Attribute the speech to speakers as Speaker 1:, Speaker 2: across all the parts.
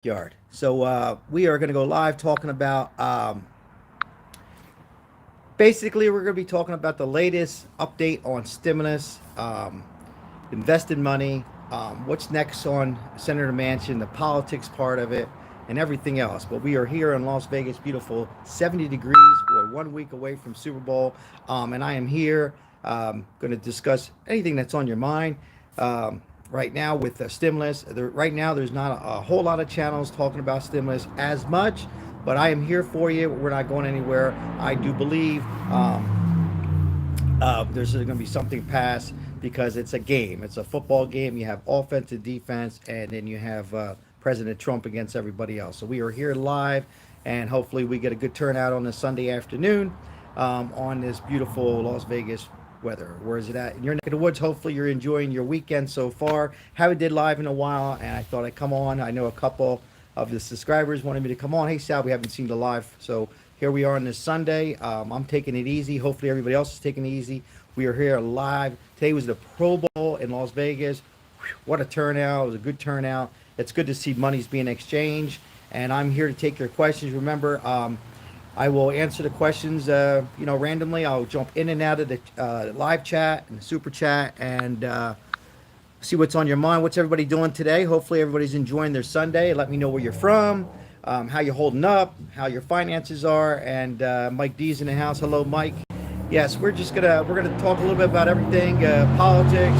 Speaker 1: Yard. So we are going to go live talking about basically we're going to be talking about the latest update on stimulus, invested money, what's next on Senator Manchin, the politics part of it, and everything else. But we are here in Las Vegas, beautiful 70 degrees. We're 1 week away from Super Bowl, and I am here going to discuss anything that's on your mind. Right now with the stimulus, right now there's not a whole lot of channels talking about stimulus as much, but I am here for you. We're not going anywhere. I do believe there's going to be something passed because it's a game. It's a football game. You have offense and defense, and then you have President Trump against everybody else. So we are here live, and hopefully we get a good turnout on this Sunday afternoon on this beautiful Las Vegas weather. Where is it at? In your neck of the woods. Hopefully you're enjoying your weekend so far. Haven't did live in a while, and I thought I'd come on. I know a couple of the subscribers wanted me to come on. Hey, Sal, we haven't seen the live, so here we are on this Sunday. I'm taking it easy. Hopefully everybody else is taking it easy. We are here live. Today was the Pro Bowl in Las Vegas. Whew, what a turnout. It was a good turnout. It's good to see monies being exchanged. And I'm here to take your questions. Remember, I will answer the questions, randomly. I'll jump in and out of the live chat and the super chat and see what's on your mind. What's everybody doing today? Hopefully everybody's enjoying their Sunday. Let me know where you're from, how you're holding up, how your finances are. And Mike D's in the house. Hello, Mike. Yes, we're gonna talk a little bit about everything, politics,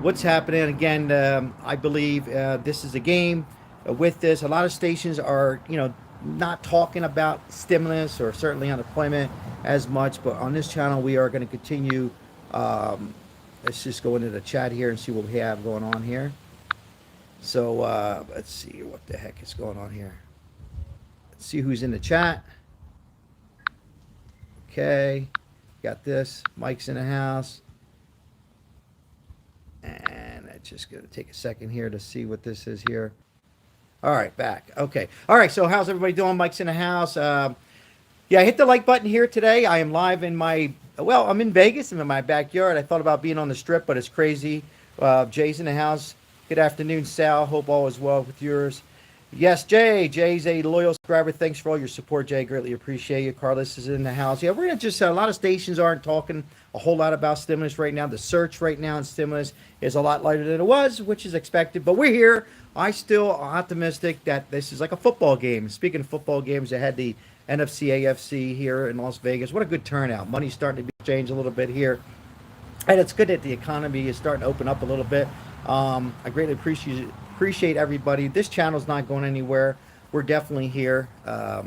Speaker 1: what's happening. Again, I believe this is a game. With this, a lot of stations are not talking about stimulus or certainly unemployment as much, but on this channel we are going to continue. Let's just go into the chat here and see what we have going on here. So let's see what the heck is going on here. Let's see who's in the chat. Okay, got this. Mike's in the house. And it's just going to take a second here to see what this is here. All right, back. Okay. All right, so how's everybody doing? Mike's in the house. Yeah, hit the like button here today. I am live in I'm in Vegas. I'm in my backyard. I thought about being on the strip, but it's crazy. Jay's in the house. Good afternoon, Sal. Hope all is well with yours. Yes, Jay. Jay's a loyal subscriber. Thanks for all your support, Jay. Greatly appreciate you. Carlos is in the house. Yeah, we're going to just, a lot of stations aren't talking a whole lot about stimulus right now. The search right now in stimulus is a lot lighter than it was, which is expected. But we're here. I still optimistic that this is like a football game. Speaking of football games, I had the NFC AFC here in Las Vegas. What a good turnout. Money's starting to be changed a little bit here. And it's good that the economy is starting to open up a little bit. I greatly appreciate everybody. This channel's not going anywhere. We're definitely here. Yeah,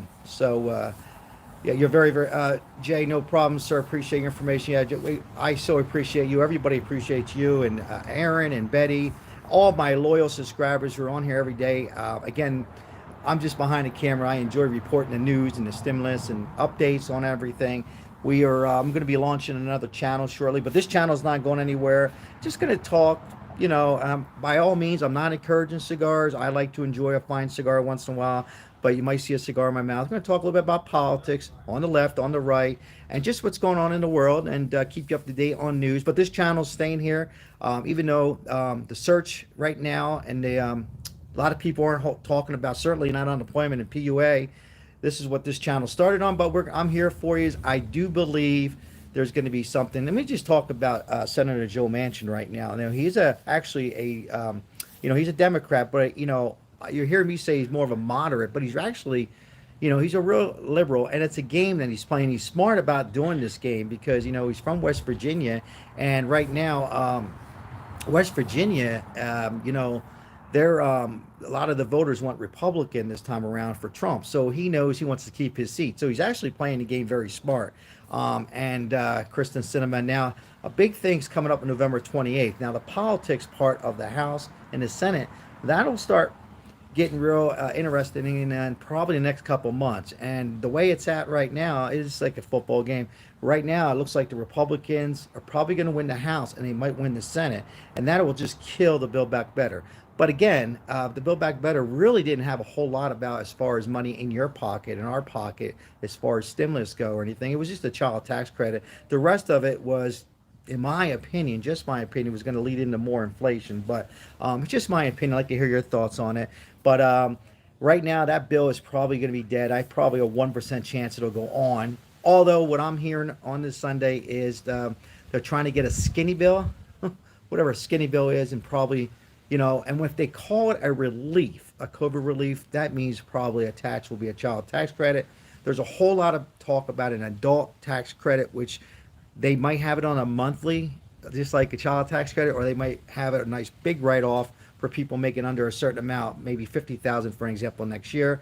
Speaker 1: you're very, very, Jay, no problem, sir. Appreciate your information. Yeah, I so appreciate you. Everybody appreciates you, and Aaron and Betty, all my loyal subscribers who are on here every day. Again, I'm just behind the camera. I enjoy reporting the news and the stimulus and updates on everything. I'm going to be launching another channel shortly, but this channel is not going anywhere. Just going to talk. By all means, I'm not encouraging cigars. I like to enjoy a fine cigar once in a while, but you might see a cigar in my mouth. I'm going to talk a little bit about politics on the left, on the right, and just what's going on in the world, and keep you up to date on news. But this channel's staying here, even though the search right now and a lot of people aren't talking about, certainly not unemployment and PUA. This is what this channel started on, but I'm here for you. I do believe there's going to be something. Let me just talk about Senator Joe Manchin right now. Now he's actually he's a Democrat, but you're hearing me say he's more of a moderate, but he's actually, he's a real liberal, and it's a game that he's playing. He's smart about doing this game because he's from West Virginia, and right now, West Virginia, they're a lot of the voters want Republican this time around for Trump, so he knows he wants to keep his seat. So he's actually playing the game very smart. And Kristen Sinema. Now, a big thing's coming up on November 28th. Now, the politics part of the House and the Senate, that'll start getting real interesting in probably the next couple months. And the way it's at right now is like a football game. Right now, it looks like the Republicans are probably going to win the House, and they might win the Senate, and that will just kill the Build Back Better. But again, the Build Back Better really didn't have a whole lot about as far as money in your pocket, in our pocket, as far as stimulus go or anything. It was just a child tax credit. The rest of it was, in my opinion, just my opinion, was going to lead into more inflation. But it's just my opinion. I'd like to hear your thoughts on it. But right now, that bill is probably going to be dead. I probably a 1% chance it'll go on. Although what I'm hearing on this Sunday is they're trying to get a skinny bill, whatever a skinny bill is, and probably, and if they call it a relief, a COVID relief, that means probably attached will be a child tax credit. There's a whole lot of talk about an adult tax credit, which they might have it on a monthly, just like a child tax credit, or they might have it a nice big write-off for people making under a certain amount, maybe 50,000 for an example next year.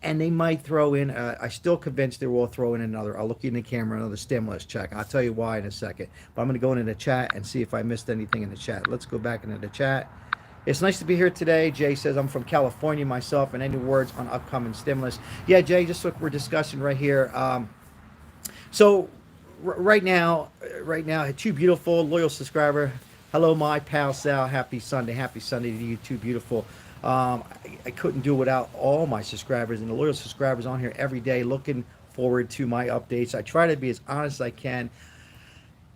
Speaker 1: And they might throw in, I still convinced they will throw in another, I'll look you in the camera, another stimulus check. I'll tell you why in a second. But I'm going to go into the chat and see if I missed anything in the chat. Let's go back into the chat. It's nice to be here today. Jay says, I'm from California myself, and any words on upcoming stimulus? Yeah, Jay, just what we're discussing right here. So right now, too beautiful, loyal subscriber. Hello, my pal Sal. Happy Sunday to you, too beautiful. I couldn't do it without all my subscribers and the loyal subscribers on here every day, looking forward to my updates. I try to be as honest as I can,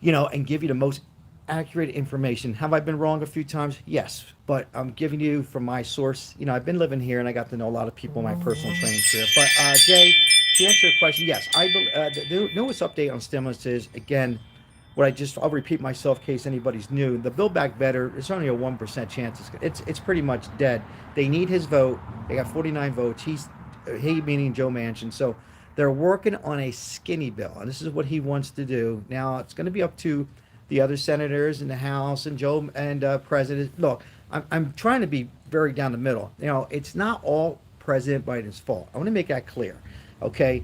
Speaker 1: and give you the most accurate information. Have I been wrong a few times? Yes, but I'm giving you from my source. I've been living here and I got to know a lot of people in my personal training career. But Jay, to answer your question, yes, the newest update on stimulus is, again, I'll repeat myself in case anybody's new. The Build Back Better, it's only a 1% chance. It's pretty much dead. They need his vote. They got 49 votes. He meaning Joe Manchin. So they're working on a skinny bill, and this is what he wants to do. Now it's going to be up to the other senators in the House and Joe and President. Look, I'm trying to be very down the middle. It's not all President Biden's fault. I want to make that clear. Okay,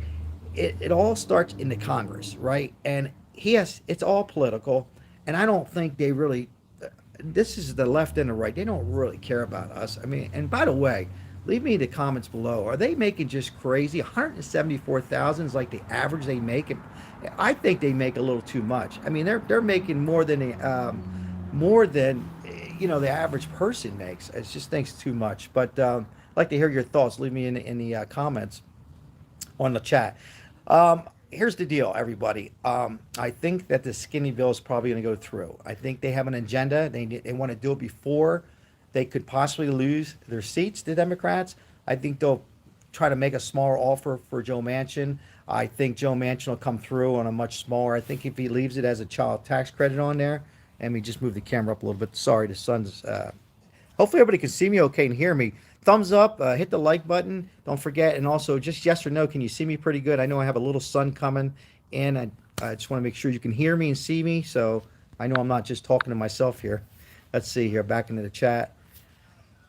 Speaker 1: it all starts in the Congress, right? And it's all political, and I don't think they really. This is the left and the right. They don't really care about us. I mean, and by the way, leave me the comments below. Are they making just crazy? 174,000 is like the average they make. I think they make a little too much. I mean, they're making more than the average person makes. It just thinks too much. But I'd like to hear your thoughts. Leave me in the comments on the chat. Here's the deal, everybody. I think that the skinny bill is probably going to go through. I think they have an agenda. They want to do it before they could possibly lose their seats, the Democrats. I think they'll try to make a smaller offer for Joe Manchin. I think Joe Manchin will come through on a much smaller. I think if he leaves it as a child tax credit on there, and we just move the camera up a little bit. Sorry, the sun's. Hopefully everybody can see me okay and hear me. Thumbs up, hit the like button. Don't forget, and also just yes or no, can you see me pretty good? I know I have a little sun coming in. I just want to make sure you can hear me and see me, so I know I'm not just talking to myself here. Let's see here, back into the chat.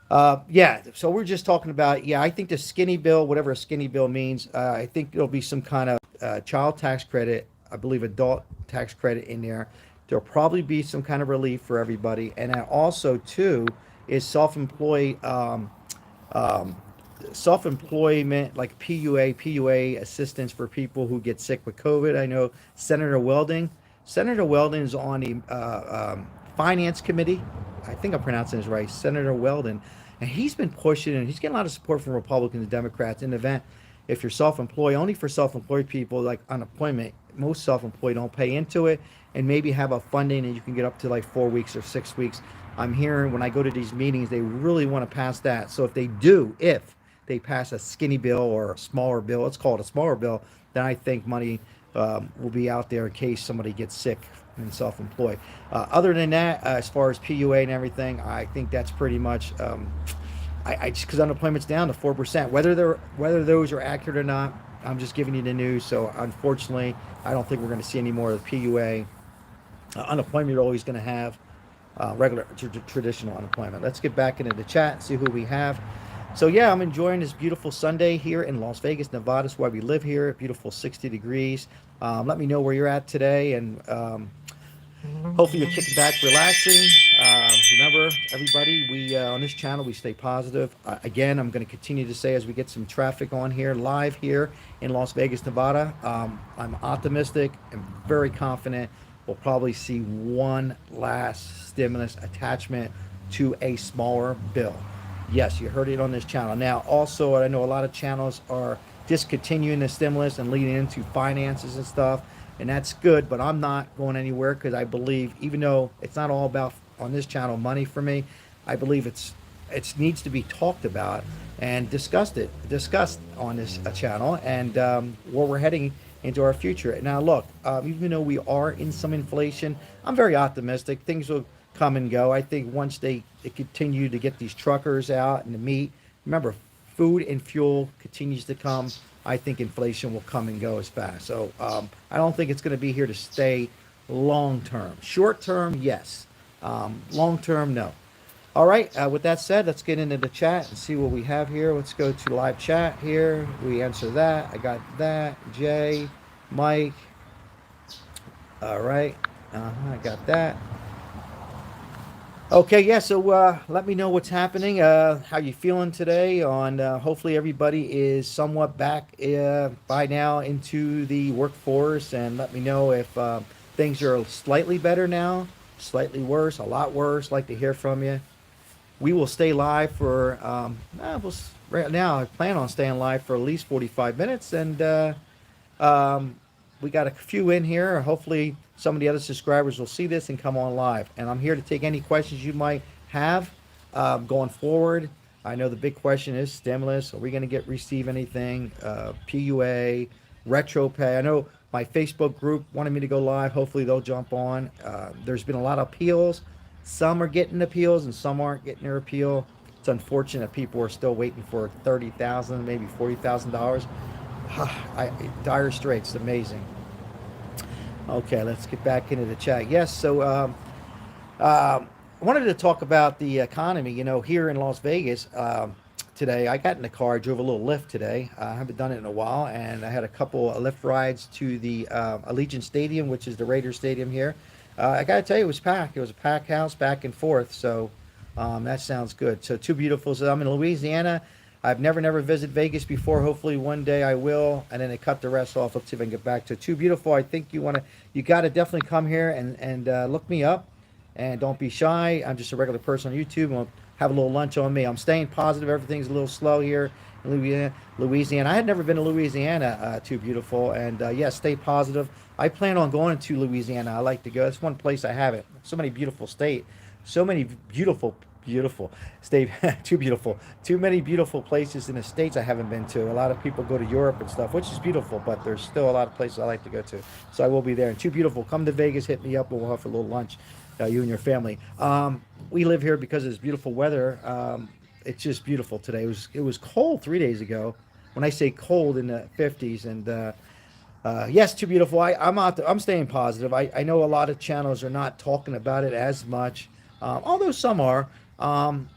Speaker 1: So we're just talking about, I think the skinny bill, whatever a skinny bill means, I think there'll be some kind of child tax credit, I believe adult tax credit in there. There'll probably be some kind of relief for everybody. And also, too, is self-employment, like PUA assistance for people who get sick with COVID. I know Senator Weldon is on the Finance Committee. I think I'm pronouncing this right, Senator Weldon. And he's been pushing, and he's getting a lot of support from Republicans and Democrats in the event if you're self-employed, only for self-employed people like unemployment, most self-employed don't pay into it, and maybe have a funding and you can get up to like 4 weeks or 6 weeks. I'm hearing when I go to these meetings, they really want to pass that. So if they pass a skinny bill or a smaller bill, let's call it a smaller bill, then I think money will be out there in case somebody gets sick and self-employed. Other than that, as far as PUA and everything, I think that's pretty much, I just because unemployment's down to 4%. Whether those are accurate or not, I'm just giving you the news. So unfortunately, I don't think we're going to see any more of the PUA. Unemployment you're always going to have. Regular traditional unemployment. Let's get back into the chat and see who we have. So I'm enjoying this beautiful Sunday here in Las Vegas, Nevada. That's why we live here. Beautiful 60 degrees. Let me know where you're at today, and hopefully you're kicking back, relaxing. Remember, everybody, we on this channel we stay positive. Again, I'm going to continue to say as we get some traffic on here, live here in Las Vegas, Nevada. I'm optimistic and very confident. We'll probably see one last stimulus attachment to a smaller bill. Yes, you heard it on this channel. Now, also, I know a lot of channels are discontinuing the stimulus and leading into finances and stuff, and that's good, but I'm not going anywhere because I believe, even though it's not all about, on this channel, money for me, I believe it's it needs to be talked about and discussed on this channel, and where we're heading into our future. Now, look, even though we are in some inflation, I'm very optimistic. Things will come and go. I think once they continue to get these truckers out and the meat. Remember, food and fuel continues to come. I think inflation will come and go as fast. So I don't think it's going to be here to stay long term. Short term, yes. Long term, no. All right. With that said, let's get into the chat and see what we have here. Let's go to live chat here. We answer that. I got that. Jay, Mike. All right. I got that. Okay, yeah. So let me know what's happening. How you feeling today? On hopefully everybody is somewhat back by now into the workforce, and let me know if things are slightly better now, slightly worse, a lot worse. Like to hear from you. We will stay live for right now. I plan on staying live for at least 45 minutes, and um, we got a few in here. Hopefully, some of the other subscribers will see this and come on live. And I'm here to take any questions you might have going forward. I know the big question is stimulus. Are we going to receive anything? PUA, retro pay. I know my Facebook group wanted me to go live. Hopefully, they'll jump on. There's been a lot of appeals. Some are getting appeals and some aren't getting their appeal. It's unfortunate people are still waiting for $30,000, maybe $40,000. Dire straits. Amazing. Okay, let's get back into the chat. Yes, so I wanted to talk about the economy. You know, here in Las Vegas today, I got in the car, drove a little Lyft today. I haven't done it in a while, and I had a couple of Lyft rides to the Allegiant Stadium, which is the Raiders Stadium here. I got to tell you, it was packed. It was a packed house back and forth, so that sounds good. So, too beautiful. So, I'm in Louisiana. I've never visited Vegas before. Hopefully one day I will, and then they cut the rest off. Let's see if I can get back to it. Too beautiful. I think you got to definitely come here and look me up, and don't be shy. I'm just a regular person on YouTube. We'll have a little lunch on me. I'm staying positive. Everything's a little slow here in Louisiana. I had never been to Louisiana. Too beautiful, and yes, stay positive. I plan on going to Louisiana. I like to go. That's one place I haven't. So many beautiful state. So many beautiful state. Too beautiful. Too many beautiful places in the States I haven't been to. A lot of people go to Europe and stuff, which is beautiful, but there's still a lot of places I like to go to. So I will be there. And too beautiful. Come to Vegas, hit me up, and we'll have a little lunch, you and your family. We live here because of this beautiful weather. It's just beautiful today. It was cold 3 days ago. When I say cold, in the 50s, and yes, too beautiful. I'm staying positive. I know a lot of channels are not talking about it as much, although some are,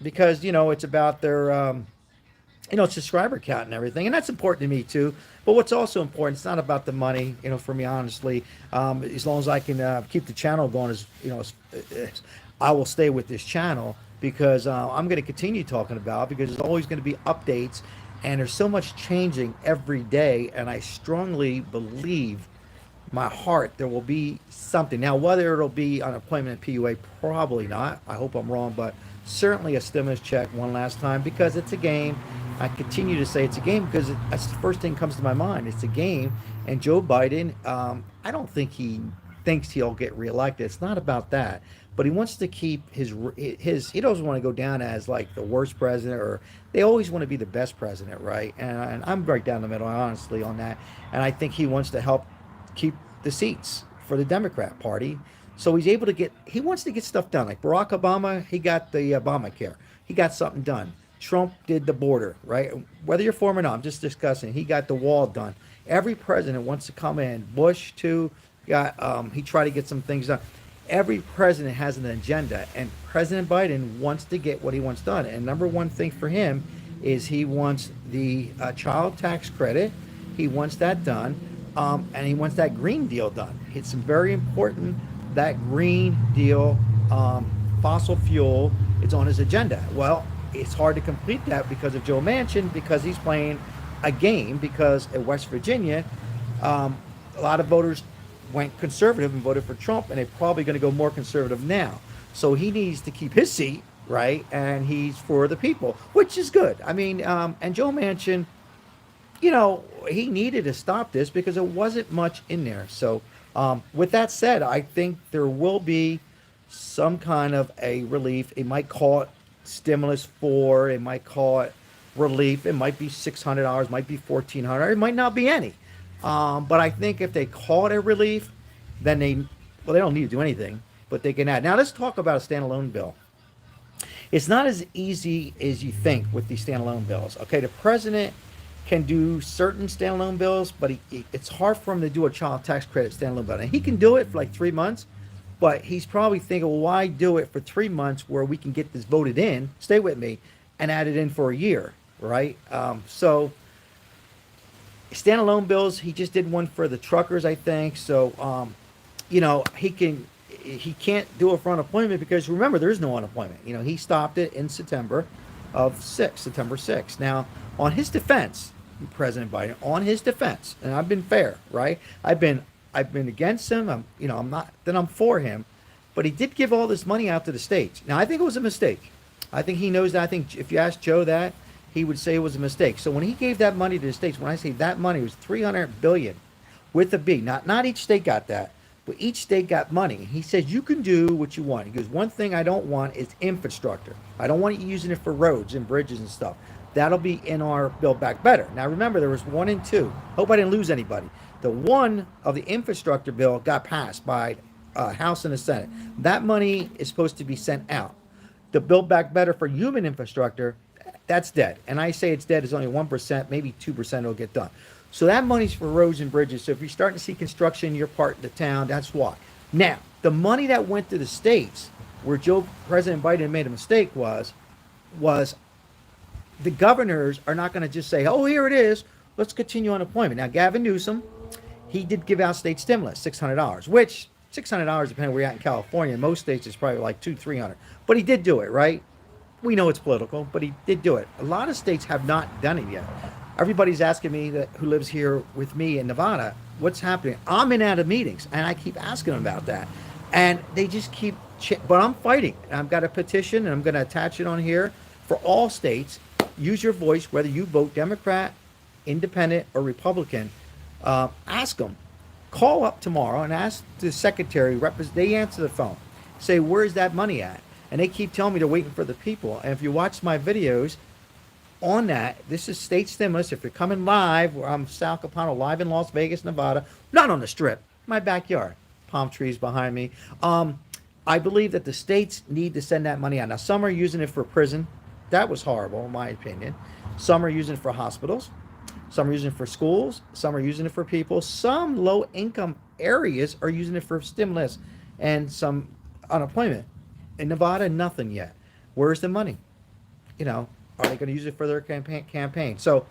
Speaker 1: because it's about their subscriber count and everything, and that's important to me too. But what's also important, it's not about the money, for me, honestly. As long as I can keep the channel going, I will stay with this channel, because I'm going to continue talking about, because there's always going to be updates. And there's so much changing every day, and I strongly believe, my heart, there will be something. Now, whether it'll be unemployment and PUA, probably not. I hope I'm wrong, but certainly a stimulus check one last time, because it's a game. I continue to say it's a game because that's the first thing that comes to my mind. It's a game, and Joe Biden, I don't think he thinks he'll get reelected. It's not about that. But he wants to keep his he doesn't want to go down as like the worst president, or they always want to be the best president, right? And I'm right down the middle, honestly, on that. And I think he wants to help keep the seats for the Democrat Party. So he wants to get stuff done. Like Barack Obama, he got the Obamacare. He got something done. Trump did the border, right? Whether you're for him or not, I'm just discussing. He got the wall done. Every president wants to come in. Bush, too, he tried to get some things done. Every president has an agenda, and President Biden wants to get what he wants done. And number one thing for him is he wants the child tax credit. He wants that done, and he wants that Green Deal done. It's very important, that Green Deal, fossil fuel, it's on his agenda. Well, it's hard to complete that because of Joe Manchin, because he's playing a game, because in West Virginia, a lot of voters went conservative and voted for Trump, and they're probably going to go more conservative now. So he needs to keep his seat, right? And he's for the people, which is good. I mean, and Joe Manchin, he needed to stop this because there wasn't much in there. So with that said, I think there will be some kind of a relief. They might call it stimulus for. It might call it relief. It might be $600, might be $1,400. It might not be any. But I think if they call it a relief, then they don't need to do anything, but they can add. Now let's talk about a standalone bill. It's not as easy as you think with these standalone bills. Okay, the president can do certain standalone bills, but it's hard for him to do a child tax credit standalone bill. And he can do it for like 3 months, but he's probably thinking, well, why do it for 3 months where we can get this voted in, stay with me, and add it in for a year, right? So standalone bills, he just did one for the truckers, I think. So, he can't do it for unemployment because remember, there is no unemployment. He stopped it in September 6th. Now, on his defense, President Biden, on his defense, and I've been fair, right? I've been against him. I'm for him, but he did give all this money out to the states. Now, I think it was a mistake. I think he knows that. I think if you ask Joe that, he would say it was a mistake. So when he gave that money to the states, when I say that money, it was $300 billion with a B. Not each state got that, but each state got money. He says you can do what you want. He goes, one thing I don't want is infrastructure. I don't want you using it for roads and bridges and stuff. That'll be in our Build Back Better. Now remember, there was 1 and 2. Hope I didn't lose anybody. The one of the infrastructure bill got passed by House and the Senate. That money is supposed to be sent out. The Build Back Better for human infrastructure, that's dead. And I say it's dead. It's only 1%, maybe 2% will get done. So that money's for roads and bridges. So if you're starting to see construction in your part of the town, that's why. Now, the money that went to the states, where President Biden made a mistake was the governors are not going to just say, oh, here it is, let's continue unemployment. Now, Gavin Newsom, he did give out state stimulus, $600, which $600, depending where you're at in California, in most states it's probably like $200-300. But he did do it, right? We know it's political, but he did do it. A lot of states have not done it yet. Everybody's asking me who lives here with me in Nevada, what's happening? I'm in out of meetings, and I keep asking them about that. And they just keep, but I'm fighting. I've got a petition, and I'm going to attach it on here for all states. Use your voice, whether you vote Democrat, Independent, or Republican. Ask them. Call up tomorrow and ask the secretary. They answer the phone. Say, where's that money at? And they keep telling me they're waiting for the people. And if you watch my videos on that, this is state stimulus. If you're coming live, where I'm Sal Capano, live in Las Vegas, Nevada, not on the Strip, my backyard, palm trees behind me. I believe that the states need to send that money out. Now, some are using it for prison. That was horrible, in my opinion. Some are using it for hospitals. Some are using it for schools. Some are using it for people. Some low-income areas are using it for stimulus and some unemployment. In Nevada, nothing yet. Where's the money? Are they going to use it for their campaign? So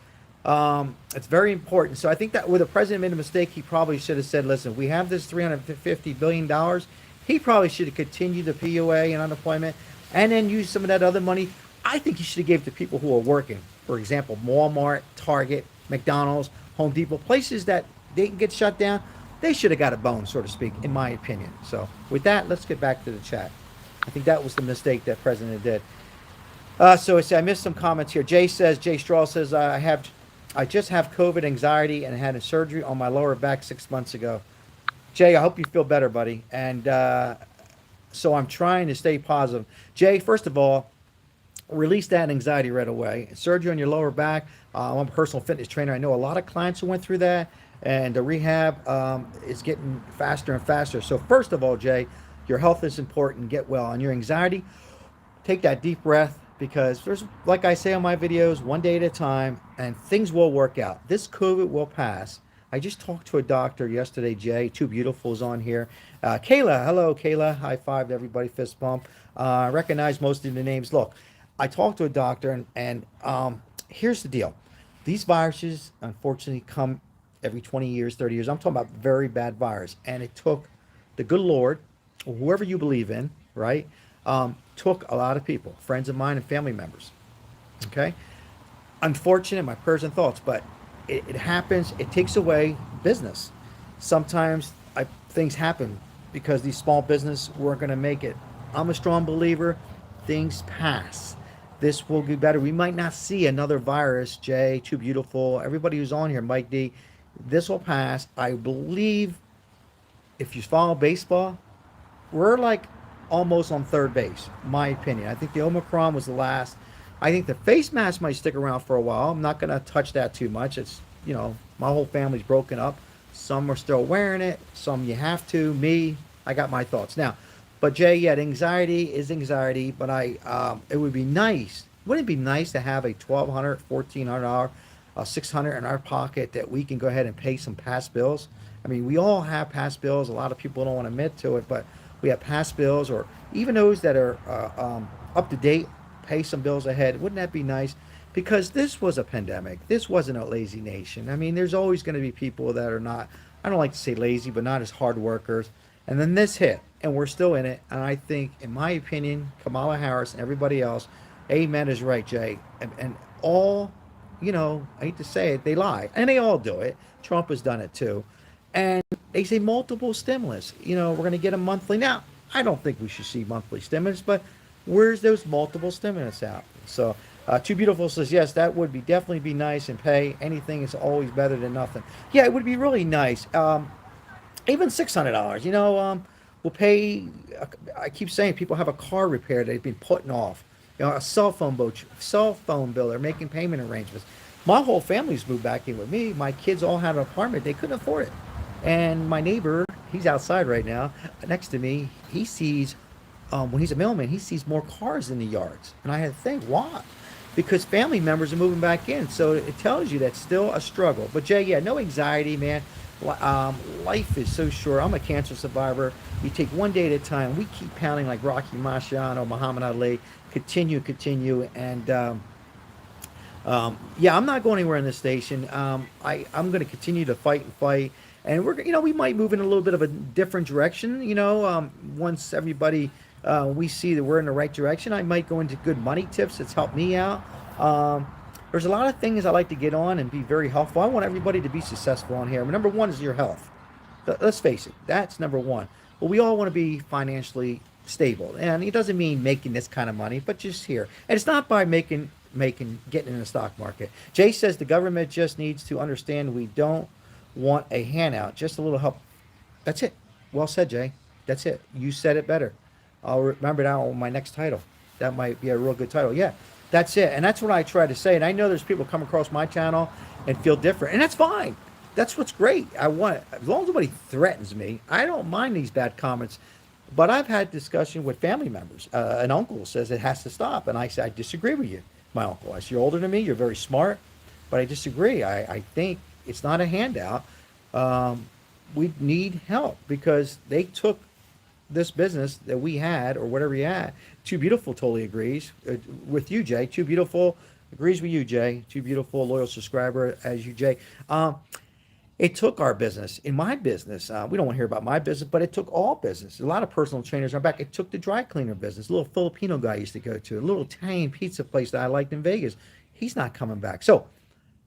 Speaker 1: it's very important. So I think that where the president made a mistake, he probably should have said, listen, we have this $350 billion. He probably should have continued the PUA and unemployment and then use some of that other money. I think he should have gave to people who are working. For example, Walmart, Target, McDonald's, Home Depot, places that they can get shut down. They should have got a bone, so to speak, in my opinion. So with that, let's get back to the chat. I think that was the mistake that President did. So I missed some comments here. Jay Straw says, I just have COVID anxiety and had a surgery on my lower back 6 months ago. Jay, I hope you feel better, buddy. And so I'm trying to stay positive. Jay, first of all, release that anxiety right away. Surgery on your lower back. I'm a personal fitness trainer. I know a lot of clients who went through that, and the rehab is getting faster and faster. So first of all, Jay, your health is important. Get well. On your anxiety, take that deep breath, because there's, like I say on my videos, one day at a time, and things will work out. This COVID will pass. I just talked to a doctor yesterday, Jay. Two Beautifuls on here. Kayla, hello, Kayla. High five to everybody, fist bump. I recognize most of the names. Look, I talked to a doctor, and here's the deal. These viruses, unfortunately, come every 20 years, 30 years. I'm talking about very bad virus. And it took the good Lord, or whoever you believe in, right, took a lot of people, friends of mine and family members. Okay? Unfortunate, my prayers and thoughts, but it happens. It takes away business. Sometimes things happen because these small business weren't going to make it. I'm a strong believer. Things pass. This will be better. We might not see another virus, Jay, Too Beautiful, everybody who's on here, Mike D. This will pass. I believe if you follow baseball, we're like almost on third base, my opinion. I think the Omicron was the last. I think the face mask might stick around for a while. I'm not going to touch that too much. It's, my whole family's broken up. Some are still wearing it. Some you have to. Me, I got my thoughts. Now, but Jay, yeah, anxiety is anxiety, but it would be nice. Wouldn't it be nice to have a $1,200, $1,400, 600 in our pocket that we can go ahead and pay some past bills? I mean, we all have past bills. A lot of people don't want to admit to it, but we have past bills, or even those that are up to date, pay some bills ahead. Wouldn't that be nice? Because this was a pandemic. This wasn't a lazy nation. I mean, there's always going to be people that are not, I don't like to say lazy, but not as hard workers. And then this hit, and we're still in it. And I think, in my opinion, Kamala Harris and everybody else, amen is right, Jay. And all, I hate to say it, they lie. And they all do it. Trump has done it too. And they say multiple stimulus. We're going to get a monthly. Now, I don't think we should see monthly stimulus, but where's those multiple stimulus out? So, Too Beautiful says, yes, that would be definitely be nice, and pay anything is always better than nothing. Yeah, it would be really nice. Even $600. We'll pay. I keep saying people have a car repair they've been putting off. A cell phone bill. They're making payment arrangements. My whole family's moved back in with me. My kids all had an apartment. They couldn't afford it. And my neighbor, he's outside right now, next to me. He sees, when he's a mailman, he sees more cars in the yards. And I had to think, why? Because family members are moving back in. So it tells you that's still a struggle. But Jay, yeah, no anxiety, man. Life is so short. I'm a cancer survivor. You take one day at a time. We keep pounding like Rocky Marciano, Muhammad Ali. Continue. And yeah, I'm not going anywhere in this station. I'm going to continue to fight and fight. And we might move in a little bit of a different direction. Once everybody, we see that we're in the right direction, I might go into good money tips. It's helped me out. There's a lot of things I like to get on and be very helpful. I want everybody to be successful on here. Number one is your health. Let's face it, that's number one. Well, we all want to be financially stable, and it doesn't mean making this kind of money, but just here. And it's not by getting in the stock market. Jay says the government just needs to understand we don't want a handout, just a little help. That's it. Well said, Jay. That's it. You said it better. I'll remember that on my next title. That might be a real good title. Yeah, that's it. And that's what I try to say. And I know there's people come across my channel and feel different, and that's fine. That's what's great. As long as nobody threatens me, I don't mind these bad comments. But I've had discussion with family members. An uncle says it has to stop, and I say I disagree with you, my uncle. I say you're older than me, you're very smart, but I disagree. I think it's not a handout. We need help because they took this business that we had, or whatever you had. Too Beautiful totally agrees with you, Jay. Too Beautiful agrees with you, Jay. Too Beautiful, loyal subscriber as you, Jay. It took our business. In my business, we don't want to hear about my business, but it took all business. A lot of personal trainers are back. It took the dry cleaner business. A little Filipino guy I used to go to, a little Italian pizza place that I liked in Vegas. He's not coming back. So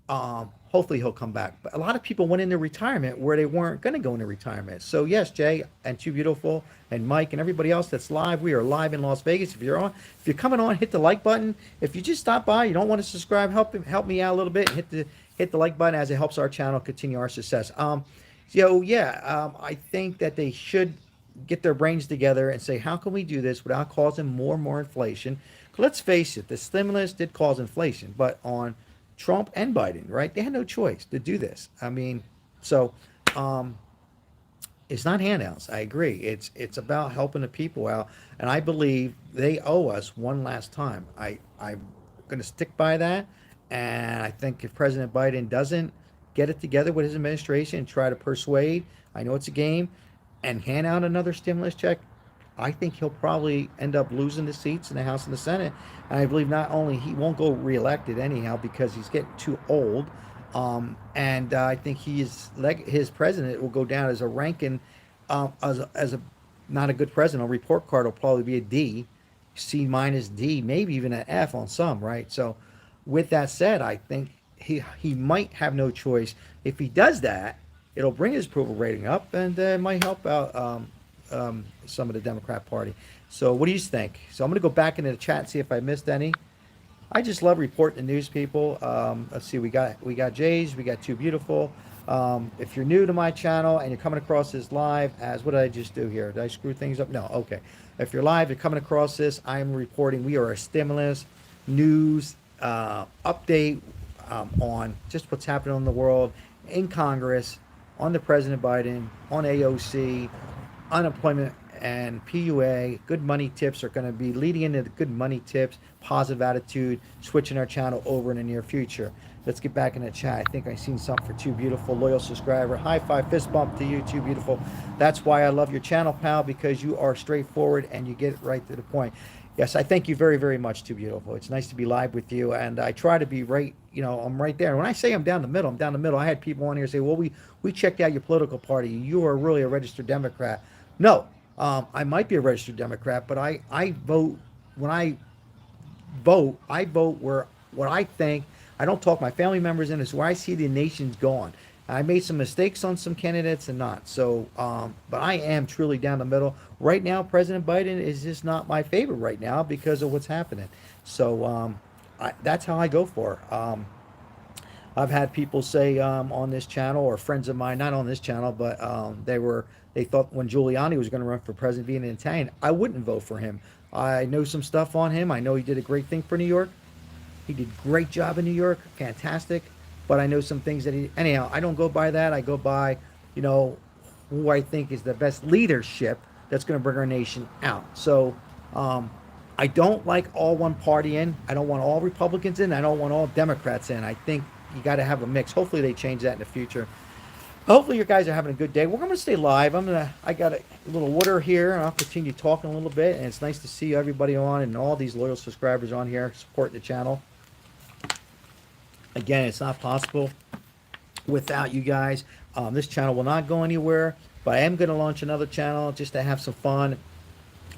Speaker 1: hopefully he'll come back. But a lot of people went into retirement where they weren't going to go into retirement. So yes, Jay and Too Beautiful and Mike and everybody else that's live, we are live in Las Vegas. If you're coming on, hit the like button. If you just stop by, you don't want to subscribe, help me out a little bit. Hit the like button as it helps our channel continue our success. I think that they should get their brains together and say, how can we do this without causing more and more inflation? Let's face it, the stimulus did cause inflation, but on Trump and Biden, right? They had no choice to do this. I mean, so it's not handouts. I agree. It's about helping the people out, and I believe they owe us one last time. I'm going to stick by that. And I think if President Biden doesn't get it together with his administration and try to persuade, I know it's a game, and hand out another stimulus check, I think he'll probably end up losing the seats in the House and the Senate. And I believe not only he won't go reelected anyhow because he's getting too old, and I think his president will go down as a ranking, as a not a good president. A report card will probably be a D, C minus D, maybe even an F on some, right? So with that said, I think he might have no choice. If he does that, it'll bring his approval rating up, and might help out some of the Democrat Party. So what do you think? So I'm going to go back into the chat and see if I missed any. I just love reporting the news, people. Let's see, we got Jays, we got Too Beautiful. If you're new to my channel and you're coming across this live as, what did I just do here? Did I screw things up? No, okay. If you're live, you're coming across this, I'm reporting we are a stimulus news update on just what's happening in the world, in Congress, on the President Biden, on AOC, unemployment and PUA. Good money tips are going to be leading into the good money tips, positive attitude, switching our channel over in the near future. Let's get back in the chat. I think I seen something for Too Beautiful, loyal subscriber. High five, fist bump to you, Too Beautiful. That's why I love your channel, pal, because you are straightforward and you get right to the point. Yes, I thank you very, very much, Too Beautiful. It's nice to be live with you, and I try to be right, I'm right there. And when I say I'm down the middle, I'm down the middle. I had people on here say, well, we checked out your political party. You are really a registered Democrat. No, I might be a registered Democrat, but I vote, when I vote where what I think. I don't talk my family members in. It's where I see the nation's going. I made some mistakes on some candidates and not. So, but I am truly down the middle. Right now, President Biden is just not my favorite right now because of what's happening. So that's how I go for. I've had people say on this channel, or friends of mine, not on this channel, but they thought when Giuliani was going to run for president, being an Italian, I wouldn't vote for him. I know some stuff on him. I know he did a great thing for New York. He did a great job in New York, fantastic. But I know some things that anyhow, I don't go by that. I go by, who I think is the best leadership that's going to bring our nation out. So I don't like all one party in. I don't want all Republicans in. I don't want all Democrats in. I think you got to have a mix. Hopefully they change that in the future. Hopefully you guys are having a good day. We're going to stay live. I got a little water here, and I'll continue talking a little bit. And it's nice to see everybody on and all these loyal subscribers on here supporting the channel. Again, it's not possible without you guys. This channel will not go anywhere, but I am going to launch another channel just to have some fun.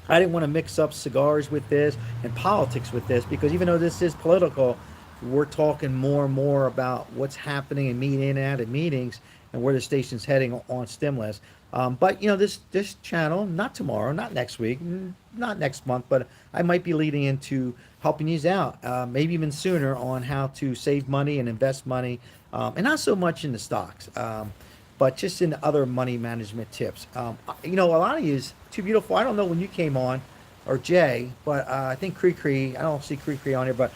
Speaker 1: I didn't want to mix up cigars with this and politics with this, because even though this is political, we're talking more and more about what's happening and meeting in and out of meetings and where the station's heading on stimulus. But this channel, not tomorrow, not next week, not next month, but I might be leading into helping you out, maybe even sooner, on how to save money and invest money, and not so much in the stocks, but just in other money management tips. A lot of you, Too Beautiful, I don't know when you came on, or Jay, but I think Cree, I don't see Cree on here, but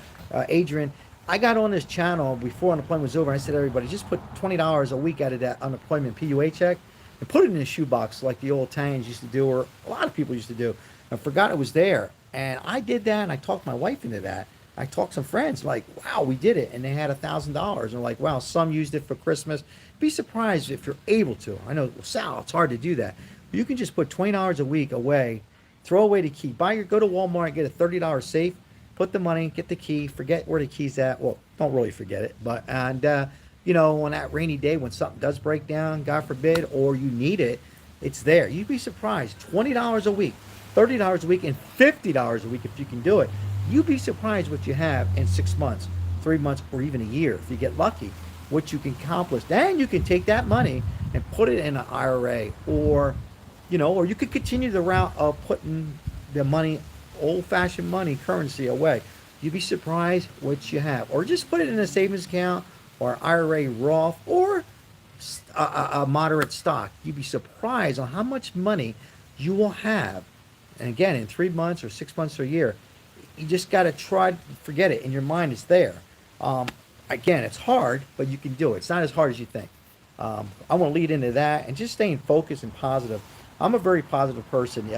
Speaker 1: Adrian, I got on this channel before unemployment was over. And I said, everybody, just put $20 a week out of that unemployment PUA check and put it in a shoebox like the old Italians used to do, or a lot of people used to do. I forgot it was there. And I did that, and I talked my wife into that. I talked some friends, like, wow, we did it. And they had $1,000. And like, wow, some used it for Christmas. Be surprised if you're able to. I know, well, Sal, it's hard to do that. But you can just put $20 a week away, throw away the key. Go to Walmart and get a $30 safe, put the money, get the key, forget where the key's at. Well, don't really forget it. But, on that rainy day when something does break down, God forbid, or you need it, it's there. You'd be surprised. $20 a week, $30 a week, and $50 a week if you can do it. You'd be surprised what you have in 6 months, 3 months, or even a year if you get lucky, what you can accomplish. Then you can take that money and put it in an IRA, or you could continue the route of putting the money, old-fashioned money, currency, away. You'd be surprised what you have. Or just put it in a savings account, or IRA Roth, or a moderate stock. You'd be surprised on how much money you will have. And again, in 3 months or 6 months or a year, you just got to try to forget it. In your mind, it's there. Again, it's hard, but you can do it. It's not as hard as you think. I want to lead into that and just staying focused and positive. I'm a very positive person,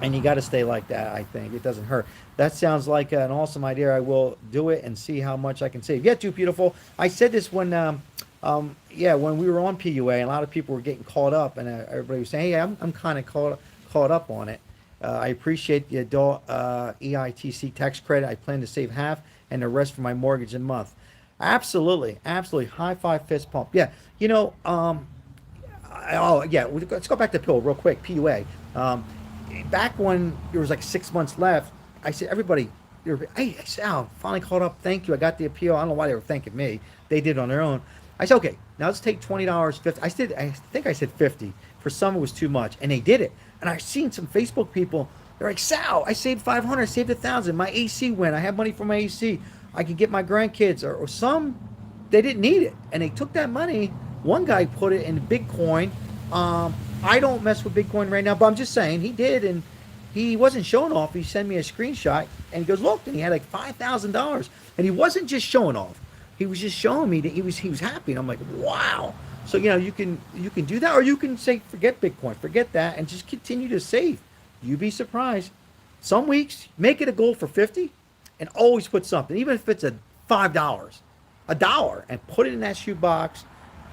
Speaker 1: and you got to stay like that. I think it doesn't hurt. That sounds like an awesome idea. I will do it and see how much I can save. Yeah, Too Beautiful. I said this when when we were on PUA, and a lot of people were getting caught up, and everybody was saying, hey, I'm kind of caught up on it. I appreciate the adult EITC tax credit. I plan to save half and the rest for my mortgage a month. Absolutely. High five, fist pump. Yeah. Let's go back to PUA real quick. PUA. Back when there was like 6 months left, I said, everybody, hey, Sal, finally caught up. Thank you. I got the appeal. I don't know why they were thanking me. They did it on their own. I said, okay, now let's take $20, 50. I think I said 50. For some, it was too much. And they did it. And I've seen some Facebook people, they're like, Sal, I saved 500, I saved 1,000. My AC went. I have money for my AC. I can get my grandkids. Or some they didn't need it, and they took that money. One guy put it in Bitcoin. I don't mess with Bitcoin right now, but I'm just saying he did, and he wasn't showing off. He sent me a screenshot, and he goes, "Look," and he had like $5,000, and he wasn't just showing off. He was just showing me that he was happy, and I'm like, "Wow." So you can do that, or you can say, "Forget Bitcoin, forget that, and just continue to save." You'd be surprised. Some weeks, make it a goal for 50, and always put something, even if it's a $5, a dollar, and put it in that shoebox.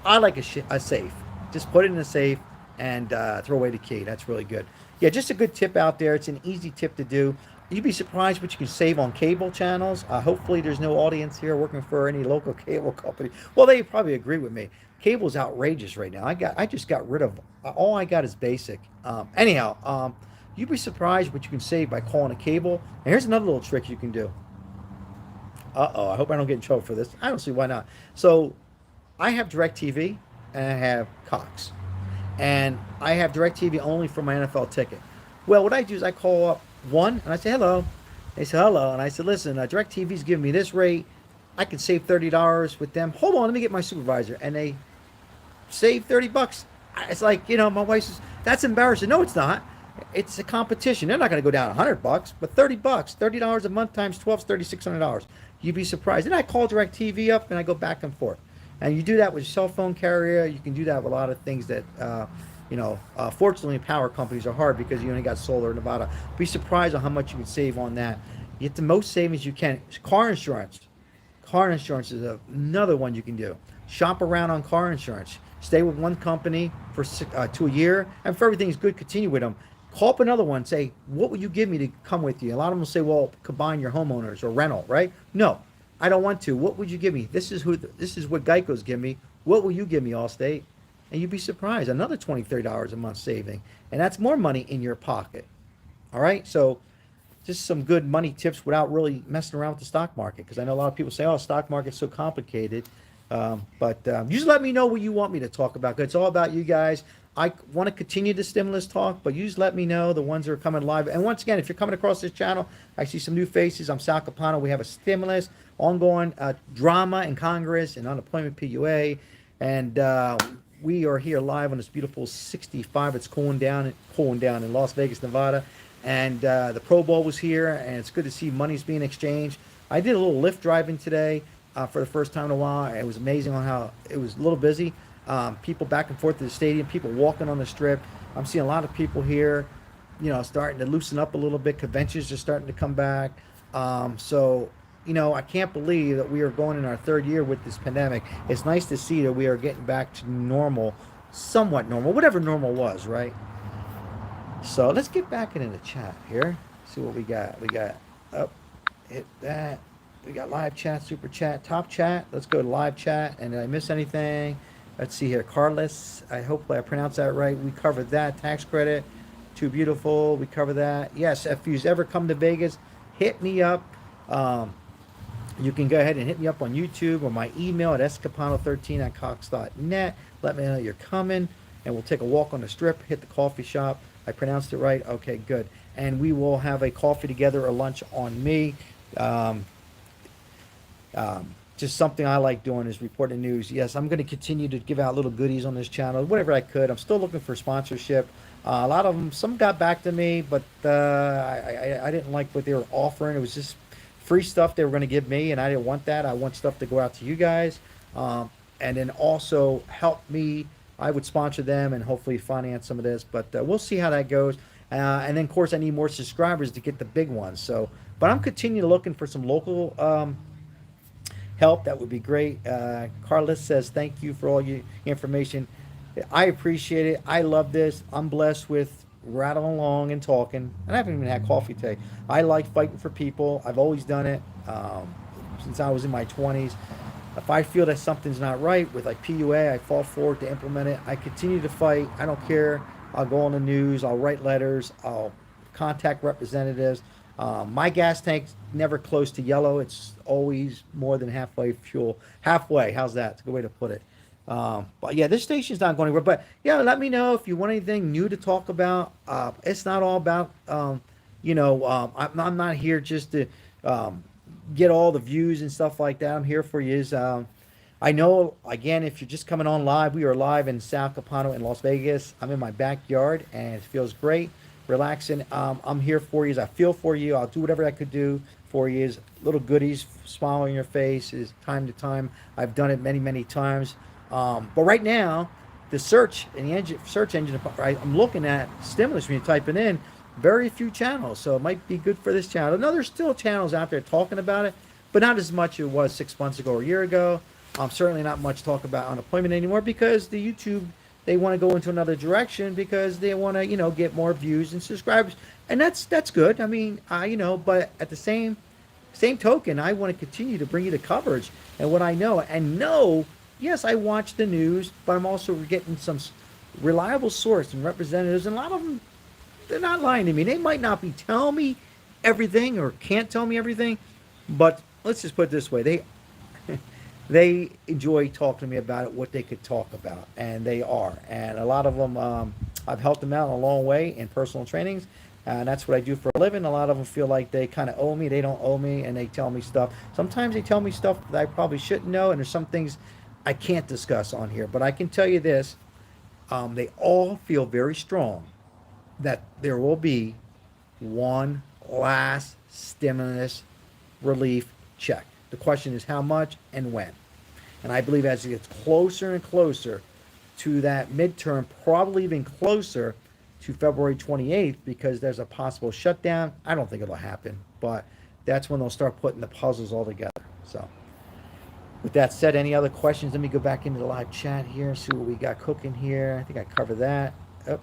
Speaker 1: I like a safe. Just put it in a safe and throw away the key. That's really good. Yeah, just a good tip out there. It's an easy tip to do. You'd be surprised what you can save on cable channels. Hopefully, there's no audience here working for any local cable company. Well, they probably agree with me. Cable's outrageous right now. I just got rid of all I got is basic. Anyhow, you'd be surprised what you can save by calling a cable. And here's another little trick you can do. I hope I don't get in trouble for this. I don't see why not. So I have DirecTV and I have Cox. And I have DirecTV only for my NFL ticket. Well, what I do is I call up one and I say hello. They say hello. And I said, listen, DirecTV's giving me this rate. I can save $30 with them. Hold on, let me get my supervisor. And they save $30. It's like, my wife says, that's embarrassing. No, it's not. It's a competition. They're not going to go down $100, but $30, $30 a month times 12 is $3,600. You'd be surprised. Then I call DirecTV up and I go back and forth. And you do that with your cell phone carrier. You can do that with a lot of things that, fortunately, power companies are hard because you only got solar in Nevada. Be surprised on how much you can save on that. You get the most savings you can. Car insurance. Car insurance is another one you can do. Shop around on car insurance. Stay with one company for to a year, and if everything's good, continue with them. Call up another one. Say, what would you give me to come with you? A lot of them will say, well, combine your homeowners or rental, right? No, I don't want to. What would you give me? This is what Geico's give me. What will you give me, Allstate? And you'd be surprised. Another $20, $30 a month saving, and that's more money in your pocket. All right, so just some good money tips without really messing around with the stock market, because I know a lot of people say, oh, stock market's so complicated. But you just let me know what you want me to talk about. It's all about you guys. I want to continue the stimulus talk, but you just let me know the ones that are coming live. And once again, if you're coming across this channel, I see some new faces. I'm Sal Capano. We have a stimulus, ongoing drama in Congress and unemployment PUA. And we are here live on this beautiful 65. It's cooling down in Las Vegas, Nevada. And the Pro Bowl was here, and it's good to see money's being exchanged. I did a little Lyft driving today for the first time in a while. It was amazing on how it was a little busy. People back and forth to the stadium, people walking on the strip. I'm seeing a lot of people here, starting to loosen up a little bit. Conventions are starting to come back. So, I can't believe that we are going in our third year with this pandemic. It's nice to see that we are getting back to normal, somewhat normal, whatever normal was, right? So let's get back into the chat here. See what we got. Hit that. We got live chat, super chat, top chat. Let's go to live chat. And did I miss anything? Let's see here. Carlos, hopefully I pronounced that right. We covered that. Tax credit. Too beautiful. We covered that. Yes, if you've ever come to Vegas, hit me up. You can go ahead and hit me up on YouTube or my email at escapano13@cox.net. Let me know you're coming, and we'll take a walk on the strip, hit the coffee shop. I pronounced it right? Okay, good. And we will have a coffee together or lunch on me. Just something I like doing is reporting news. Yes, I'm going to continue to give out little goodies on this channel, whatever I could. I'm still looking for sponsorship. A lot of them, some got back to me, but I didn't like what they were offering. It was just free stuff they were going to give me, and I didn't want that. I want stuff to go out to you guys, and then also help me. I would sponsor them and hopefully finance some of this, but we'll see how that goes. And then, of course, I need more subscribers to get the big ones. So, but I'm continuing looking for some local help. That would be great. Carlos says, thank you for all your information. I appreciate it. I love this. I'm blessed with rattling along and talking. And I haven't even had coffee today. I like fighting for people. I've always done it since I was in my 20s. If I feel that something's not right with like PUA, I fall forward to implement it. I continue to fight. I don't care. I'll go on the news. I'll write letters. I'll contact representatives. My gas tank's never close to yellow. It's always more than halfway fuel. Halfway. How's that? It's a good way to put it. But yeah, this station's not going anywhere. But yeah, let me know if you want anything new to talk about. It's not all about, I'm not here just to get all the views and stuff like that. I'm here for you. I I know, again, if you're just coming on live, we are live in Sal Capano in Las Vegas. I'm in my backyard and it feels great, relaxing. I'm here for you. I feel for you. I'll do whatever I could do for you. Little goodies, smile on your face is time to time. I've done it many, many times. But right now, the search and the search engine, I'm looking at stimulus when you type it in, very few channels. So it might be good for this channel. Now, there's still channels out there talking about it, but not as much as it was 6 months ago or a year ago. Certainly not much talk about unemployment anymore because the YouTube, they want to go into another direction because they want to, get more views and subscribers, and that's good. I mean, but at the same token, I want to continue to bring you the coverage and what I know. And no, yes, I watch the news, but I'm also getting some reliable source and representatives, and a lot of them, they're not lying to me. They might not be telling me everything or can't tell me everything, but let's just put it this way: they enjoy talking to me about it, what they could talk about, and they are. And a lot of them, I've helped them out a long way in personal trainings, and that's what I do for a living. A lot of them feel like they kind of owe me. They don't owe me, and they tell me stuff. Sometimes they tell me stuff that I probably shouldn't know, and there's some things I can't discuss on here. But I can tell you this, they all feel very strong that there will be one last stimulus relief check. The question is how much and when. And I believe as it gets closer and closer to that midterm, probably even closer to February 28th, because there's a possible shutdown. I don't think it'll happen, but that's when they'll start putting the puzzles all together. So with that said, any other questions? Let me go back into the live chat here, see what we got cooking here. I think I covered that. Oh,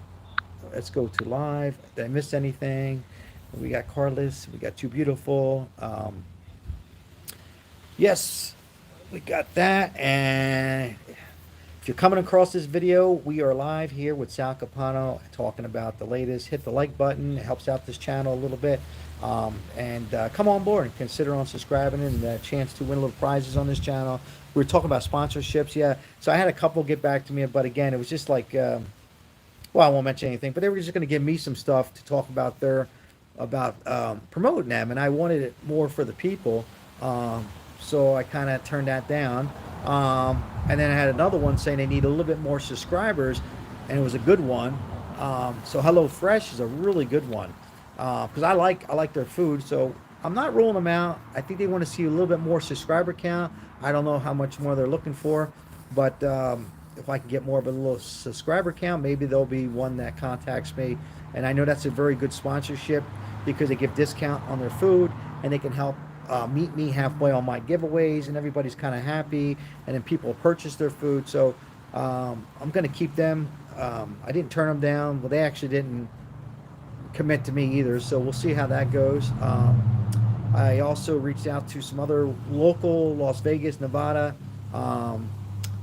Speaker 1: let's go to live. Did I miss anything? We got Carlos. We got Too Beautiful. Yes, we got that. And if you're coming across this video, we are live here with Sal Capano talking about the latest. Hit the like button. It helps out this channel a little bit. And come on board and consider on subscribing and a chance to win little prizes on this channel. We were talking about sponsorships. Yeah, so I had a couple get back to me, but again, it was just like, well, I won't mention anything, but they were just going to give me some stuff to talk about promoting them, and I wanted it more for the people. So I kind of turned that down. And then I had another one saying they need a little bit more subscribers, and it was a good one. So HelloFresh is a really good one because I like their food. So I'm not rolling them out. I think they want to see a little bit more subscriber count. I don't know how much more they're looking for, but if I can get more of a little subscriber count, maybe there'll be one that contacts me. And I know that's a very good sponsorship because they give discount on their food and they can help meet me halfway on my giveaways, and everybody's kind of happy, and then people purchase their food. So I'm going to keep them. I didn't turn them down, but they actually didn't commit to me either, so we'll see how that goes. I also reached out to some other local Las Vegas, Nevada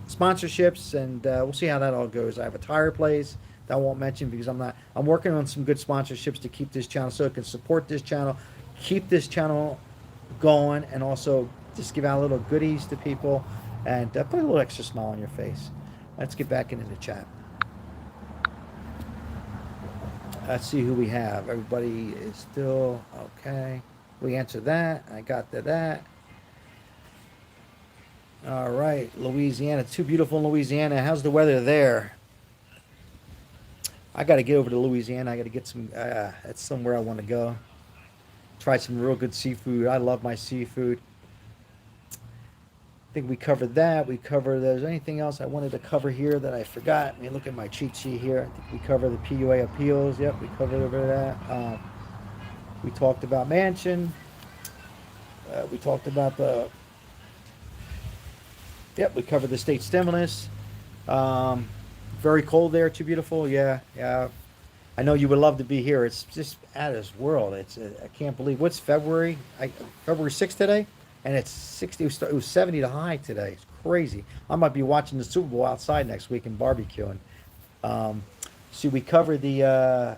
Speaker 1: sponsorships, and we'll see how that all goes. I have a tire place that I won't mention because I'm working on some good sponsorships to keep this channel so it can support this channel, keep this channel going, and also just give out little goodies to people and put a little extra smile on your face. Let's get back into the chat. Let's see who we have. Everybody is still okay. We answered that. I got to that. All right, Louisiana. Too Beautiful in Louisiana. How's the weather there? I got to get over to Louisiana. I got to get some. That's somewhere I want to go. Try some real good seafood. I love my seafood. I think we covered that. We covered, there's anything else I wanted to cover here that I forgot. Let me look at my cheat sheet here. I think we covered the PUA appeals. Yep, we covered over that. We talked about Manchin. We talked about we covered the state stimulus. Very cold there, Too Beautiful. Yeah. I know you would love to be here. It's just out of this world. I can't believe what's February 6th today, and it's 60. It was 70 to high today. It's crazy. I might be watching the Super Bowl outside next week and barbecuing. See, we covered the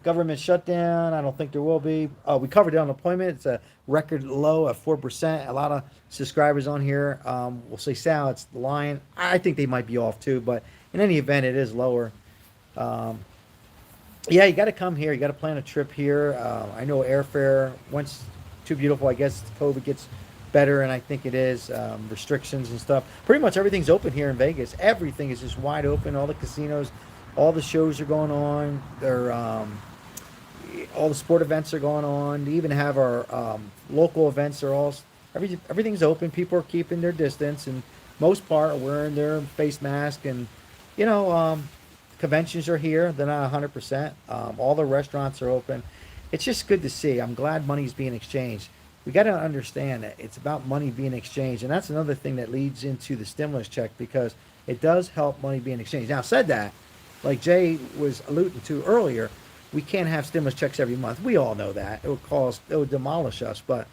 Speaker 1: government shutdown. I don't think there will be. We covered the unemployment. It's a record low of 4%. A lot of subscribers on here. We'll say Sal, it's the line. I think they might be off too, but in any event, it is lower. Yeah, you got to come here. You got to plan a trip here. I know airfare, once Too Beautiful, I guess COVID gets better, and I think it is. Restrictions and stuff. Pretty much everything's open here in Vegas. Everything is just wide open. All the casinos, all the shows are going on. They're all the sport events are going on. We even have our local events. Are all everything's open. People are keeping their distance, and most part are wearing their face mask. And you know, conventions are here. They're not 100%. All the restaurants are open. It's just good to see. I'm glad money's being exchanged. We got to understand that it's about money being exchanged, and that's another thing that leads into the stimulus check because it does help money being exchanged. Now, said that, like Jay was alluding to earlier, we can't have stimulus checks every month. We all know that. It would demolish us. But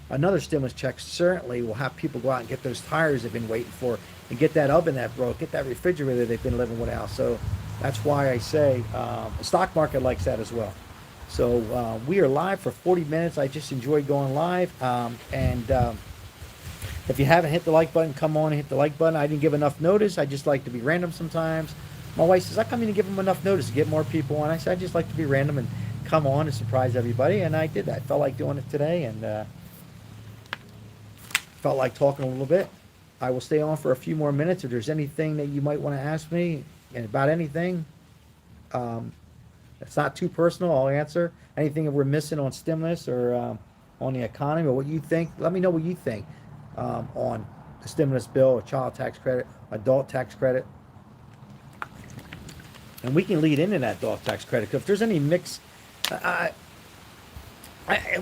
Speaker 1: another stimulus check certainly will have people go out and get those tires they've been waiting for and get that oven that broke, get that refrigerator they've been living without. So that's why I say the stock market likes that as well. So we are live for 40 minutes. I just enjoyed going live. If you haven't hit the like button, come on and hit the like button. I didn't give enough notice. I just like to be random sometimes. My wife says, I come in to give them enough notice to get more people on. I said, I just like to be random and come on and surprise everybody. And I did that. I felt like doing it today and felt like talking a little bit. I will stay on for a few more minutes. If there's anything that you might want to ask me about anything, it's not too personal, I'll answer. Anything that we're missing on stimulus or on the economy or what you think, let me know what you think on the stimulus bill, a child tax credit, adult tax credit. And we can lead into that adult tax credit. Because if there's any mix, we're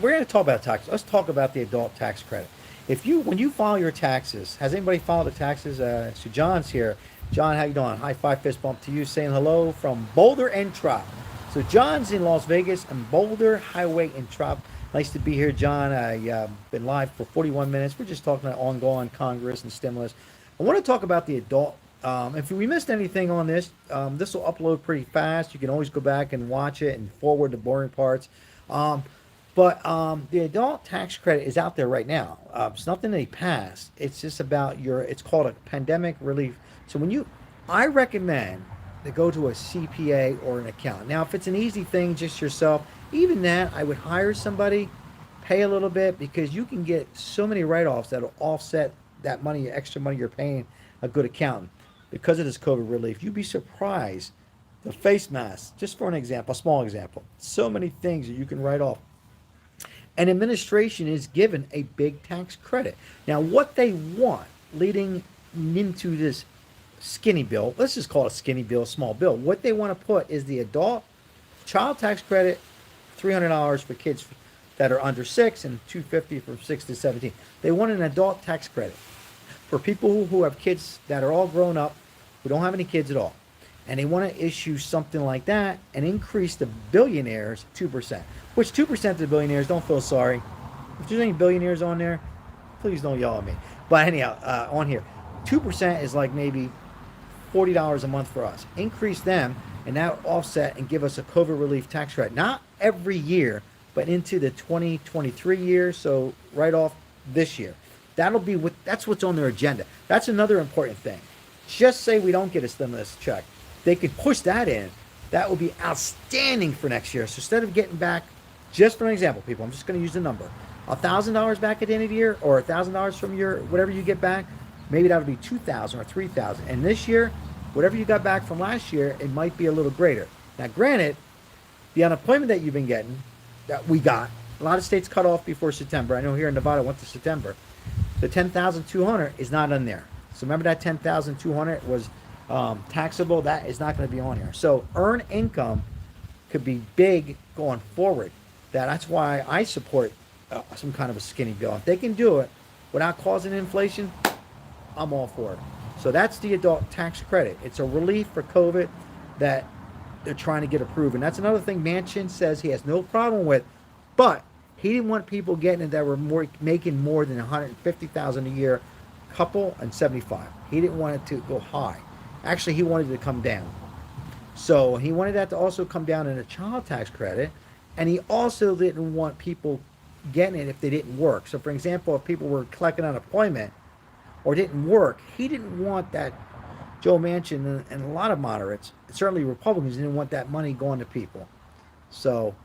Speaker 1: going to talk about tax. Let's talk about the adult tax credit. When you file your taxes, has anybody filed the taxes? So John's here. John, how you doing? High five, fist bump to you, saying hello from Boulder and Trop. So John's in Las Vegas and Boulder Highway and Trop. Nice to be here, John. I've been live for 41 minutes. We're just talking about ongoing Congress and stimulus. I want to talk about the adult. If we missed anything on this, this will upload pretty fast. You can always go back and watch it and forward the boring parts. But the adult tax credit is out there right now. It's nothing they passed. It's just about it's called a pandemic relief. So I recommend to go to a CPA or an accountant. Now, if it's an easy thing, just yourself, even that, I would hire somebody, pay a little bit, because you can get so many write-offs that'll offset that money, extra money you're paying a good accountant because of this COVID relief. You'd be surprised. The face mask, just for an example, a small example, so many things that you can write off. And administration is given a big tax credit. Now, what they want leading into this skinny bill, let's just call it a skinny bill, small bill. What they want to put is the adult child tax credit, $300 for kids that are under 6 and $250 from 6 to 17. They want an adult tax credit for people who have kids that are all grown up, who don't have any kids at all. And they want to issue something like that and increase the billionaires 2%, which 2% of the billionaires, don't feel sorry. If there's any billionaires on there, please don't yell at me. But anyhow, on here, 2% is like maybe $40 a month for us. Increase them and that offset and give us a COVID relief tax credit. Not every year, but into the 2023 year, so right off this year. That's what's on their agenda. That's another important thing. Just say we don't get a stimulus check. They could push that in. That would be outstanding for next year. So instead of getting back, just for an example, people, I'm just going to use the number, $1,000 back at the end of the year, or $1,000 from your whatever you get back, maybe that would be $2,000 or $3,000. And this year, whatever you got back from last year, it might be a little greater. Now, granted, the unemployment that you've been getting, that we got, a lot of states cut off before September. I know here in Nevada it went to September. The 10,200 is not in there. So remember that 10,200 was taxable. That is not going to be on here. So earned income could be big going forward. That's why I support some kind of a skinny bill. If they can do it without causing inflation, I'm all for it. So that's the adult tax credit. It's a relief for COVID that they're trying to get approved. And that's another thing Manchin says he has no problem with, but he didn't want people getting it that were making more than $150,000 a year, couple and 75. He didn't want it to go high. Actually, he wanted it to come down. So he wanted that to also come down in a child tax credit, and he also didn't want people getting it if they didn't work. So for example, if people were collecting unemployment or didn't work, he didn't want that. Joe Manchin and a lot of moderates, certainly Republicans, didn't want that money going to people. So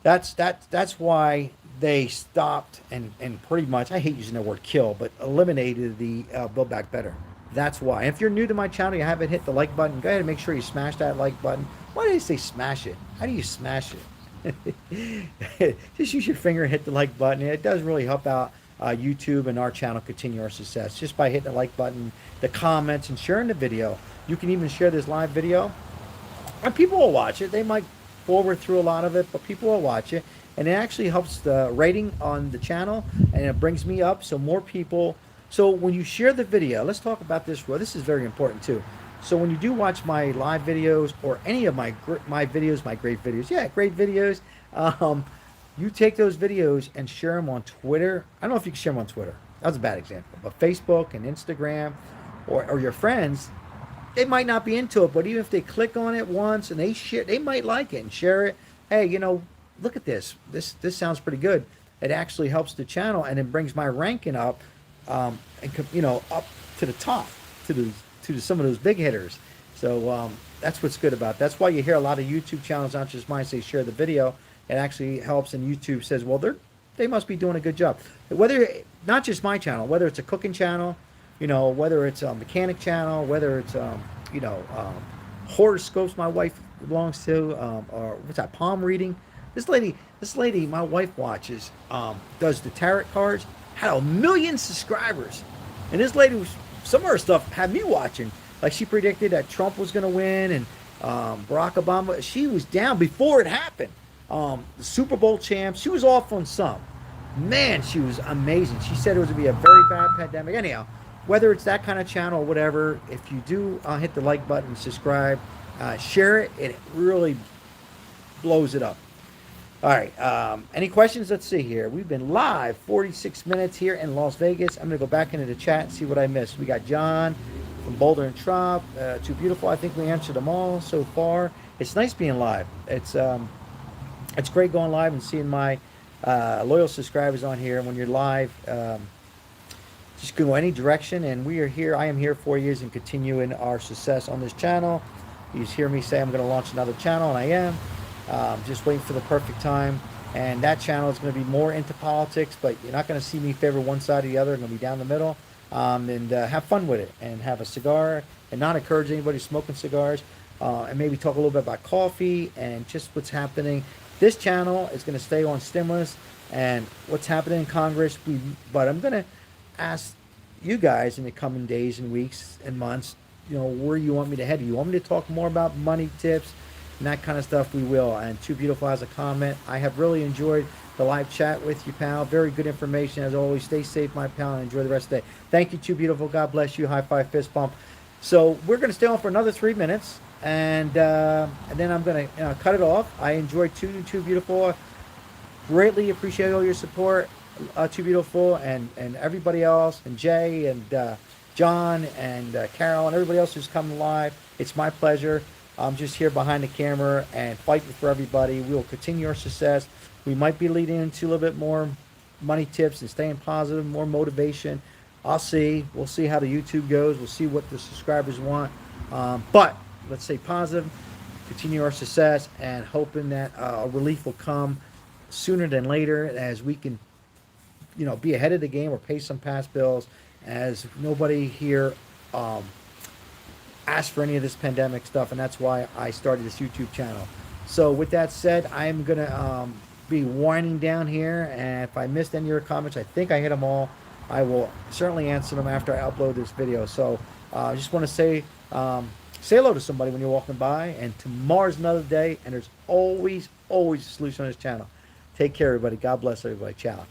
Speaker 1: that's why they stopped and pretty much, I hate using the word kill, but eliminated the Build Back Better. That's why. If you're new to my channel, you haven't hit the like button, go ahead and make sure you smash that like button. Why do they say smash it? How do you smash it? Just use your finger and hit the like button. It does really help out YouTube and our channel continue our success just by hitting the like button, the comments, and sharing the video. You can even share this live video, and people will watch it. They might forward through a lot of it, but people will watch it, and it actually helps the rating on the channel, and it brings me up so more people. So when you share the video, let's talk about this. Well, this is very important too. So when you do watch my live videos or any of my videos, my great videos, yeah, great videos, you take those videos and share them on Twitter. I don't know if you can share them on Twitter. That was a bad example. But Facebook and Instagram or your friends, they might not be into it, but even if they click on it once and they share, they might like it and share it. Hey, you know, look at this. This sounds pretty good. It actually helps the channel, and it brings my ranking up, and you know, up to the top, to some of those big hitters. So that's what's good about it. That's why you hear a lot of YouTube channels, not just mine, say share the video. It actually helps, and YouTube says, well, they must be doing a good job. Whether, not just my channel, whether it's a cooking channel, you know, whether it's a mechanic channel, whether it's you know, horoscopes my wife belongs to, or what's that, palm reading. This lady, my wife watches, does the tarot cards, had 1 million subscribers, and this lady was, some of her stuff had me watching. Like she predicted that Trump was going to win, and Barack Obama. She was down before it happened. The Super Bowl champs. She was off on some. Man, she was amazing. She said it was going to be a very bad pandemic. Anyhow, whether it's that kind of channel or whatever, if you do hit the like button, subscribe, share it, it really blows it up. All right. Any questions? Let's see here. We've been live 46 minutes here in Las Vegas. I'm going to go back into the chat and see what I missed. We got John from Boulder and Trop. Too beautiful. I think we answered them all so far. It's nice being live. It's great going live and seeing my loyal subscribers on here. And when you're live, just go any direction. And we are here. I am here for you and continuing our success on this channel. You just hear me say I'm going to launch another channel, and I am. Just waiting for the perfect time. And that channel is going to be more into politics, but you're not going to see me favor one side or the other. I'm going to be down the middle, and have fun with it, and have a cigar, and not encourage anybody smoking cigars, and maybe talk a little bit about coffee and just what's happening. This channel is going to stay on stimulus and what's happening in Congress. But I'm going to ask you guys in the coming days and weeks and months, you know, where you want me to head. Do you want me to talk more about money tips and that kind of stuff? We will. And Too Beautiful has a comment. I have really enjoyed the live chat with you, pal. Very good information as always. Stay safe, my pal, and enjoy the rest of the day. Thank you, Too Beautiful. God bless you. High five, fist bump. So we're going to stay on for another 3 minutes, and then I'm going to cut it off. I enjoyed Too Beautiful. Greatly appreciate all your support, Too Beautiful, and everybody else, and Jay, and John, and Carol, and everybody else who's coming live. It's my pleasure. I'm just here behind the camera and fighting for everybody. We will continue our success. We might be leading into a little bit more money tips and staying positive, more motivation. I'll see. We'll see how the YouTube goes. We'll see what the subscribers want. But let's stay positive, continue our success, and hoping that a relief will come sooner than later, as we can, you know, be ahead of the game or pay some past bills, as nobody here asked for any of this pandemic stuff, and that's why I started this YouTube channel. So with that said, I'm gonna be winding down here, and if I missed any of your comments, I think I hit them all. I will certainly answer them after I upload this video. So I just want to say hello to somebody when you're walking by, and tomorrow's another day, and there's always a solution on this channel. Take care, everybody. God bless everybody. Ciao.